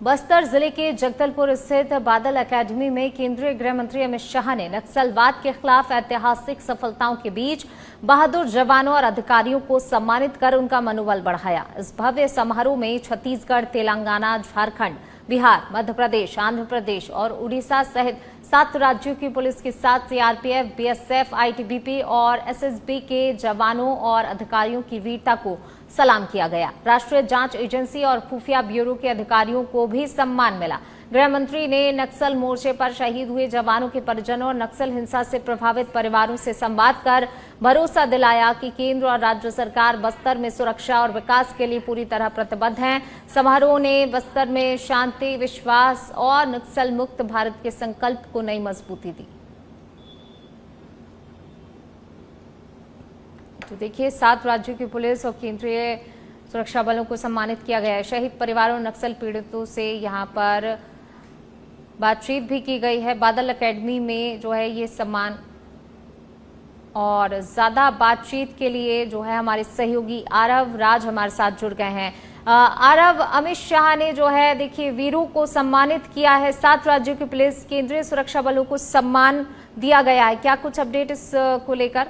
बस्तर जिले के जगदलपुर स्थित बादल एकेडमी में केंद्रीय गृह मंत्री अमित शाह ने नक्सलवाद के खिलाफ ऐतिहासिक सफलताओं के बीच बहादुर जवानों और अधिकारियों को सम्मानित कर उनका मनोबल बढ़ाया। इस भव्य समारोह में छत्तीसगढ़, तेलंगाना, झारखंड, बिहार, मध्य प्रदेश, आंध्र प्रदेश और उड़ीसा सहित 7 राज्यों की पुलिस के साथ सीआरपीएफ, बीएसएफ, आईटीबीपी और एसएसबी के जवानों और अधिकारियों की वीरता को सलाम किया गया। राष्ट्रीय जांच एजेंसी और खुफिया ब्यूरो के अधिकारियों को भी सम्मान मिला। गृह मंत्री ने नक्सल मोर्चे पर शहीद हुए जवानों के परिजनों और नक्सल हिंसा से प्रभावित परिवारों से संवाद कर भरोसा दिलाया कि केंद्र और राज्य सरकार बस्तर में सुरक्षा और विकास के लिए पूरी तरह प्रतिबद्ध हैं। समारोह ने बस्तर में शांति, विश्वास और नक्सल मुक्त भारत के संकल्प को नई मजबूती दी। तो देखिए, 7 राज्यों की पुलिस और केंद्रीय सुरक्षा बलों को सम्मानित किया गया है। शहीद परिवारों, नक्सल पीड़ितों से यहाँ पर बातचीत भी की गई है। बादल एकेडमी में जो है ये सम्मान, और ज्यादा बातचीत के लिए जो है हमारे सहयोगी आरव राज हमारे साथ जुड़ गए हैं। आरव, अमित शाह ने जो है देखिए वीरों को सम्मानित किया है। 7 राज्यों की पुलिस, केंद्रीय सुरक्षा बलों को सम्मान दिया गया है। क्या कुछ अपडेट इस को लेकर?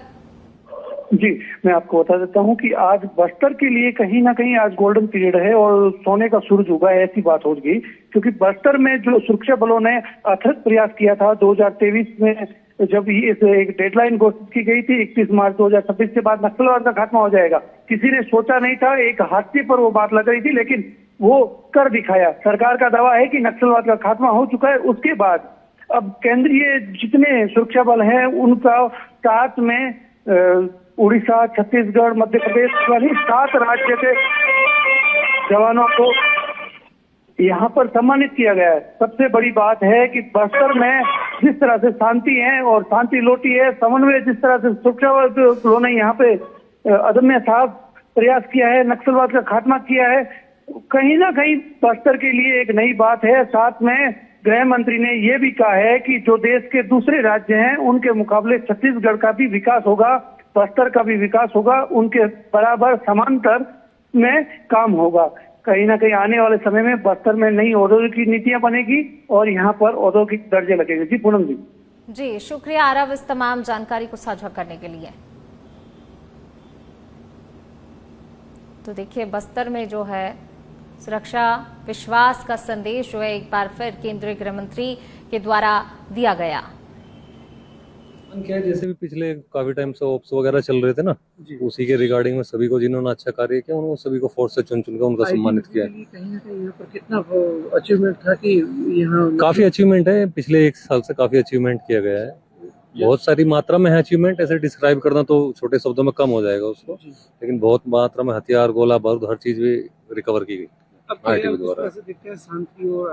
जी, मैं आपको बता देता हूं कि आज बस्तर के लिए कहीं ना कहीं आज गोल्डन पीरियड है और सोने का सूरज उगा है, ऐसी बात होगी। क्योंकि बस्तर में जो सुरक्षा बलों ने अथक प्रयास किया था 2023 में, जब इस एक डेडलाइन घोषित की गई थी 31 मार्च 2026 के बाद नक्सलवाद का खात्मा हो जाएगा, किसी ने सोचा नहीं था। एक हादसे पर वो बात लग रही थी, लेकिन वो कर दिखाया। सरकार का दावा है कि नक्सलवाद का खात्मा हो चुका है। उसके बाद अब केंद्रीय जितने सुरक्षा बल हैं उनका साथ में उड़ीसा, छत्तीसगढ़, मध्य प्रदेश वाली 7 राज्य के जवानों को यहाँ पर सम्मानित किया गया है। सबसे बड़ी बात है कि बस्तर में जिस तरह से शांति है और शांति लौटी है, समन्वय जिस तरह से सुरक्षा बलों ने यहाँ पे अदम्य साहब प्रयास किया है, नक्सलवाद का खात्मा किया है, कहीं ना कहीं बस्तर के लिए एक नई बात है। साथ में गृह मंत्री ने यह भी कहा है कि जो देश के दूसरे राज्य हैं उनके मुकाबले छत्तीसगढ़ का भी विकास होगा, बस्तर का भी विकास होगा, उनके बराबर समांतर में काम होगा। कहीं ना कहीं आने वाले समय में बस्तर में नई औद्योगिक नीतियां बनेगी और यहाँ पर औद्योगिक दर्जे लगेंगे। जी पूनम जी। जी शुक्रिया आरव इस तमाम जानकारी को साझा करने के लिए। तो देखिए, बस्तर में जो है सुरक्षा, विश्वास का संदेश जो है एक बार फिर केंद्रीय गृह मंत्री के द्वारा दिया गया। क्या है, जैसे भी पिछले काफी टाइम से ऑप्स वगैरह चल रहे थे ना, उसी के रिगार्डिंग में सभी को जिन्होंने अच्छा कार्य किया उन्होंने सभी को फोर्स से चुन कर उनका सम्मानित किया। कहीं ना कहीं यहाँ पर कितना अचीवमेंट था कि यहाँ काफी अचीवमेंट है, पिछले 1 साल से काफी अचीवमेंट किया गया है। बहुत सारी मात्रा में है अचीवमेंट, ऐसे डिस्क्राइब करना तो छोटे शब्दों में कम हो जाएगा उसको, लेकिन बहुत मात्रा में हथियार, गोला बारूद, हर चीज भी रिकवर की गई आरटीओ द्वारा। शांति और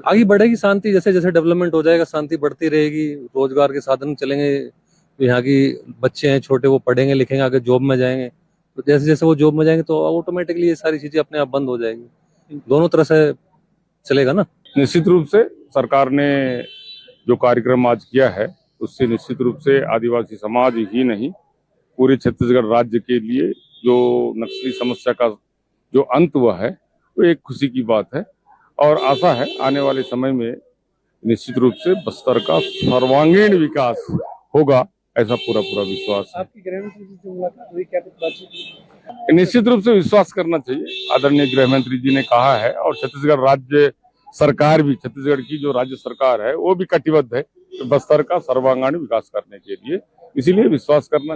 आगे बढ़ेगी शांति, जैसे जैसे डेवलपमेंट हो जाएगा शांति बढ़ती रहेगी, रोजगार के साधन चलेंगे। यहाँ की बच्चे हैं छोटे, वो पढ़ेंगे लिखेंगे, आगे जॉब में जाएंगे, तो जैसे जैसे वो जॉब में जाएंगे तो ऑटोमेटिकली ये सारी चीजें अपने आप बंद हो जाएगी। दोनों तरह से चलेगा ना। निश्चित रूप से सरकार ने जो कार्यक्रम आज किया है उससे निश्चित रूप से आदिवासी समाज ही नहीं, पूरे छत्तीसगढ़ राज्य के लिए जो नक्सली समस्या का जो अंत हुआ है वो एक खुशी की बात है। और आशा है आने वाले समय में निश्चित रूप से बस्तर का सर्वांगीण विकास होगा, ऐसा पूरा विश्वास है। आपकी गृह मंत्री जी से मुलाकात हुई, क्या कुछ बातचीत? निश्चित रूप से विश्वास करना चाहिए। आदरणीय गृह मंत्री जी ने कहा है और छत्तीसगढ़ राज्य सरकार भी, छत्तीसगढ़ की जो राज्य सरकार है वो भी कटिबद्ध है बस्तर का सर्वांगीण विकास करने के लिए, इसीलिए विश्वास करना